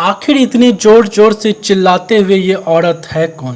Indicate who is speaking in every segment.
Speaker 1: आखिर इतने जोर जोर से चिल्लाते हुए ये औरत है कौन?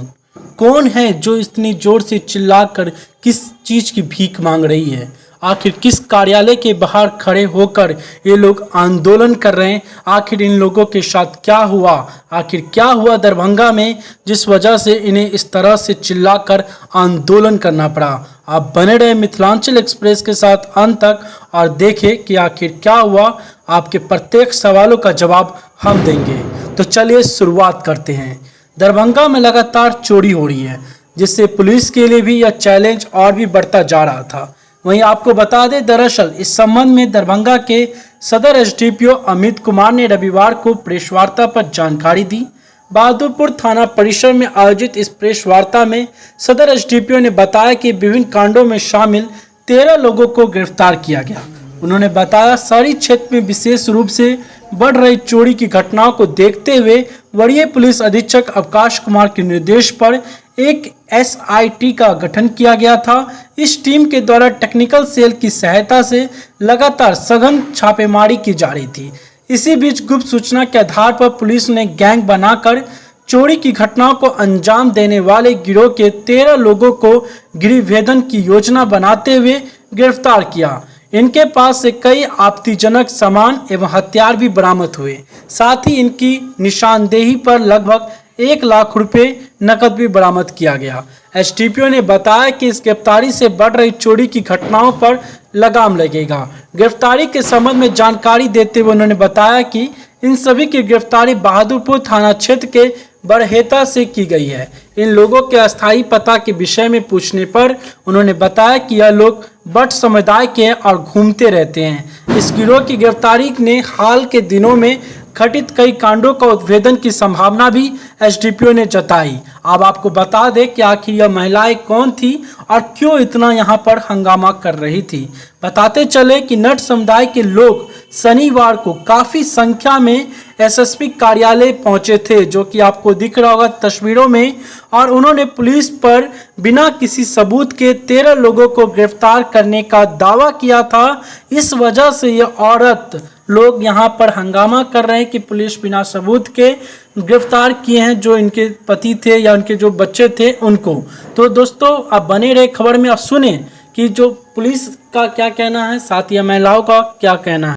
Speaker 1: कौन है जो इतनी जोर से चिल्लाकर किस चीज़ की भीख मांग रही है? आखिर किस कार्यालय के बाहर खड़े होकर ये लोग आंदोलन कर रहे हैं? आखिर इन लोगों के साथ क्या हुआ? आखिर क्या हुआ दरभंगा में जिस वजह से इन्हें इस तरह से चिल्लाकर आंदोलन करना पड़ा? आप बने रहे मिथिलांचल एक्सप्रेस के साथ अंत तक और देखें कि आखिर क्या हुआ। आपके प्रत्येक सवालों का जवाब हम देंगे। तो चलिए शुरुआत करते हैं। दरभंगा में लगातार चोरी हो रही है, जिससे पुलिस के लिए भी यह चैलेंज और भी बढ़ता जा रहा था। वहीं आपको बता दें, दरअसल इस संबंध में दरभंगा के सदर एसडीपीओ अमित कुमार ने रविवार को प्रेस वार्ता पर जानकारी दी। बहादुरपुर थाना परिसर में आयोजित इस प्रेस वार्ता में सदर एसडीपीओ ने बताया कि विभिन्न कांडों में शामिल 13 लोगों को गिरफ्तार किया गया। उन्होंने बताया, शहरी क्षेत्र में विशेष रूप से बढ़ रही चोरी की घटनाओं को देखते हुए वरीय पुलिस अधीक्षक अवकाश कुमार के निर्देश पर एक एसआईटी का गठन किया गया था। इस टीम के द्वारा टेक्निकल सेल की सहायता से लगातार सघन छापेमारी की जा रही थी। इसी बीच गुप्त सूचना के आधार पर पुलिस ने गैंग बनाकर चोरी की घटनाओं को अंजाम देने वाले गिरोह के 13 लोगों को गृहभेदन की योजना बनाते हुए गिरफ्तार किया। इनके पास से कई आपत्तिजनक सामान एवं हथियार भी बरामद हुए। साथ ही इनकी निशानदेही पर लगभग 1 लाख रुपए नकद भी बरामद किया गया। एसडीपीओ ने बताया कि इस गिरफ्तारी से बढ़ रही चोरी की घटनाओं पर लगाम लगेगा। गिरफ्तारी के संबंध में जानकारी देते हुए उन्होंने बताया कि इन सभी की गिरफ्तारी बहादुरपुर थाना क्षेत्र के बड़हेता से की गई है। इन लोगों के अस्थायी पता के विषय में पूछने पर उन्होंने बताया कि यह लोग बट समुदाय के हैं और घूमते रहते हैं। इस गिरोह की गिरफ्तारी ने हाल के दिनों में घटित कई कांडों का उद्भेदन की संभावना भी एसडीपीओ ने जताई। अब आपको बता दें कि आखिर यह महिलाएं कौन थी और क्यों इतना यहां पर हंगामा कर रही थी। बताते चले कि नट समुदाय के लोग शनिवार को काफ़ी संख्या में एसएसपी कार्यालय पहुंचे थे, जो कि आपको दिख रहा होगा तस्वीरों में, और उन्होंने पुलिस पर बिना किसी सबूत के 13 लोगों को गिरफ्तार करने का दावा किया था। इस वजह से यह औरत लोग यहां पर हंगामा कर रहे हैं कि पुलिस बिना सबूत के गिरफ्तार किए हैं जो इनके पति थे या उनके जो बच्चे थे उनको। तो दोस्तों, आप बने रहे खबर में और सुने कि जो पुलिस का क्या कहना है, साथ ही महिलाओं का क्या कहना है।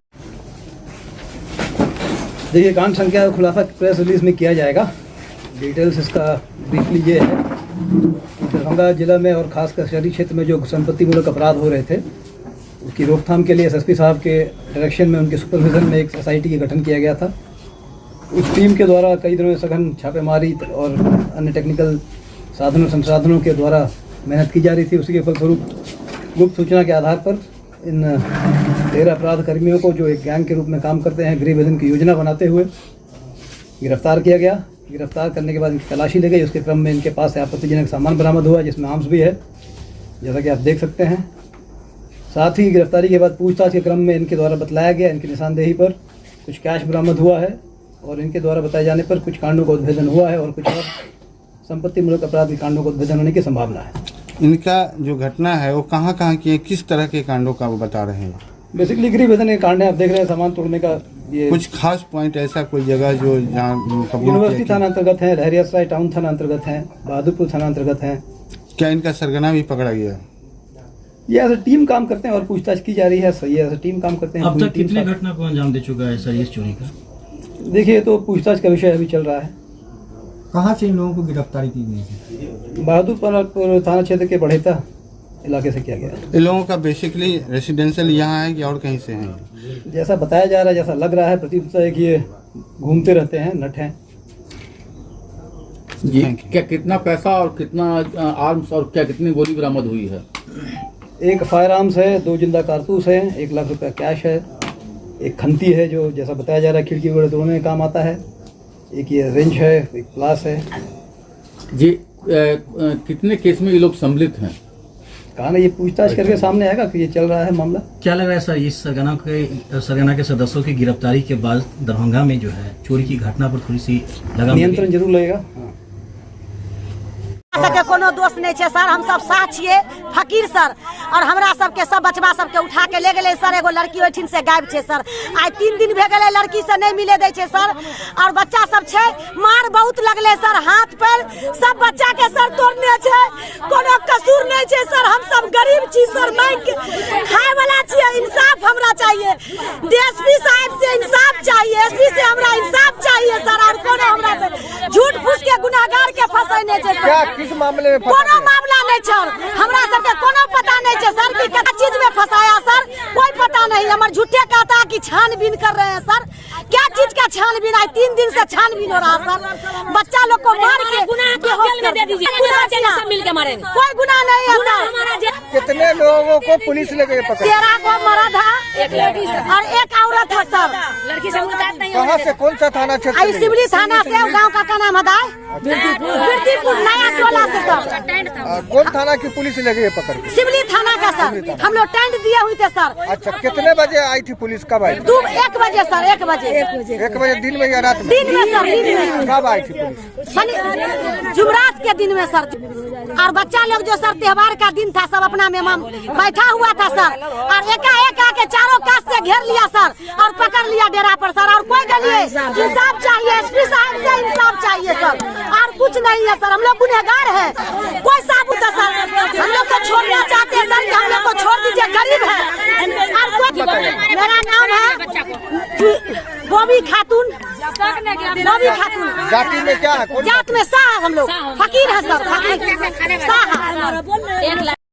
Speaker 2: देखिए, कांड संख्या का खुलासा प्रेस रिलीज में किया जाएगा। डिटेल्स इसका ब्रीफली ये है, दरभंगा जिला में और खासकर शहरी क्षेत्र में जो संपत्ति मूलक अपराध हो रहे थे, उसकी रोकथाम के लिए एसएसपी साहब के डायरेक्शन में, उनके सुपरविजन में एक एसआईटी का गठन किया गया था। उस टीम के द्वारा कई दिनों में सघन छापेमारी और अन्य टेक्निकल साधनों संसाधनों के द्वारा मेहनत की जा रही थी। उसी के फलस्वरूप गुप्त सूचना के आधार पर इन 13 अपराध कर्मियों को, जो एक गैंग के रूप में काम करते हैं, गृहभेदन की योजना बनाते हुए गिरफ्तार किया गया। गिरफ्तार करने के बाद इनकी तलाशी ली गई। उसके क्रम में इनके पास से आपत्तिजनक सामान बरामद हुआ, जिसमें आर्म्स भी है, जैसा कि आप देख सकते हैं। साथ ही गिरफ्तारी के बाद पूछताछ के क्रम में इनके द्वारा बतलाया गया, इनकी निशानदेही पर कुछ कैश बरामद हुआ है और इनके द्वारा बताए जाने पर कुछ कांडों का उद्भेदन हुआ है और कुछ और संपत्ति मूलक अपराध के कांडों का उद्भेदन होने की संभावना है।
Speaker 3: इनका जो घटना है वो कहाँ की है, किस तरह के कांडों का वो बता रहे हैं?
Speaker 2: बेसिकली गृहभेदन के कांड है। आप देख रहे हैं सामान तोड़ने का। ये
Speaker 3: कुछ खास पॉइंट ऐसा कोई जगह जो जहाँ
Speaker 2: यूनिवर्सिटी थाना अंतर्गत है, लहरियासराय टाउन थाना अंतर्गत है, बहादुरपुर थाना अंतर्गत है।
Speaker 3: क्या इनका सरगना भी पकड़ा गया?
Speaker 2: ये ऐसा टीम काम करते हैं और पूछताछ की जा रही है। सही है, ऐसा टीम काम करते हैं।
Speaker 1: अब तक कितने घटना को अंजाम दे चुका है सर इस चोरी का?
Speaker 2: देखिए, तो पूछताछ का विषय अभी चल रहा है।
Speaker 4: कहाँ से इन लोगों को गिरफ्तारी की गई है?
Speaker 2: बहादुरपुर थाना क्षेत्र के बढ़ेता इलाके से किया गया।
Speaker 3: इन लोगों का बेसिकली रेसिडेंशियल यहाँ है कि और कहीं से है?
Speaker 2: जैसा बताया जा रहा है, जैसा लग रहा है, प्रतीत होता है कि ये घूमते रहते हैं, नट हैं।
Speaker 5: जी, क्या कितना पैसा और कितना आर्म्स और क्या कितनी गोली बरामद हुई है?
Speaker 2: एक फायर आर्म्स है, 2 जिंदा कारतूस है, 1 लाख रुपया कैश है, एक खंती है जो जैसा बताया जा रहा है खिड़की वगैरह तोड़ने में काम आता है, एक ये रेंच है, एक प्लास है।
Speaker 5: जी, कितने केस में ये लोग सम्मिलित हैं?
Speaker 2: कहा ना, ये पूछताछ करके सामने आएगा कि ये चल रहा है मामला।
Speaker 1: क्या लग रहा है सर, इस सरगना के सदस्यों की गिरफ्तारी के बाद दरभंगा में जो है चोरी की घटना पर थोड़ी सी लगाम
Speaker 2: नियंत्रण जरूर लगेगा। हाँ।
Speaker 6: सबके कोनो दोष नहीं है सर, हम सब साथ छिए फकीर सर, और हमरा सबके सब बचवा सबके उठा के ले गए सर। एगो लड़की ओठिन से गायब है सर, आज 3 दिन भे गए लड़की से नहीं मिले दे छे सर, और बच्चा सब छे मार बहुत लगले सर, हाथ पैर सब बच्चा के सर तोड़ने छे, कोनो कसूर नहीं छे सर। हम सब गरीब छी सर, बैंक खाए वाला छिए, इंसाफ हमरा चाहिए, डीएसपी साहब से इंसाफ चाहिए, एसपी से हमरा इंसाफ चाहिए सर, और कोनो हमरा से झूठ फूस के गुनाहगार के फंसाने छे सर।
Speaker 2: किस मामले में
Speaker 6: कोनो मामला नहीं सर, हमरा सबके कोनो पता नहीं है सर कि क्या चीज में फंसाया सर, कोई पता नहीं। हमारे झूठे कहता कि छानबीन कर रहे हैं सर, क्या चीज का छानबीन है? 3 दिन से छानबीन हो रहा सर, बच्चा लोग को मार के जेल में दे दीजिए, सब मिल के मारेंगे, कोई गुनाह नहीं है सर।
Speaker 2: कितने लोगों को पुलिस ले गए पकड़?
Speaker 6: 13 को मर्द है, एक लेडीज और एक औरत है सर। लड़की से मुलाकात नहीं
Speaker 2: कहाँ से, कौन सा थाना क्षेत्र?
Speaker 6: सिवली थाना से, गाँव का क्या नाम है? बिरदीपुर नया टोला से सर।
Speaker 2: कौन थाना की पुलिस ले गई पकड़?
Speaker 6: सिवली थाना का सर, हम लोग टेंट दिए हुए थे सर।
Speaker 2: अच्छा, कितने बजे आई थी पुलिस, कब आई?
Speaker 6: 1 बजे सर, 1 बजे।
Speaker 2: 1 बजे दिन में या रात में?
Speaker 6: दिन में सर, दिन में।
Speaker 2: कब आई थी पुलिस?
Speaker 6: जुमरात के दिन में सर, और बच्चा लोग जो सर त्योहार का दिन था, सब अपना मेहमान बैठा हुआ था सर, और एकाएक आके चारों कात से घेर लिया सर, और पकड़ लिया डेरा पर सर। और कोई गलिए इंसाफ चाहिए, एसपी साहब से इंसाफ चाहिए सर, और कुछ नहीं है सर। हम लोग गुनहगार है, कोई साबुत है सर, हम लोग को छोड़ना चाहते हैं सर, कि हम लोग को छोड़ दीजिए, गरीब है। और कोई, मेरा नाम है बॉबी खातून। बॉबी खातून।
Speaker 2: जाति में क्या है?
Speaker 6: जात में शाह, हम लोग फकीर है सर, फकीर शाह।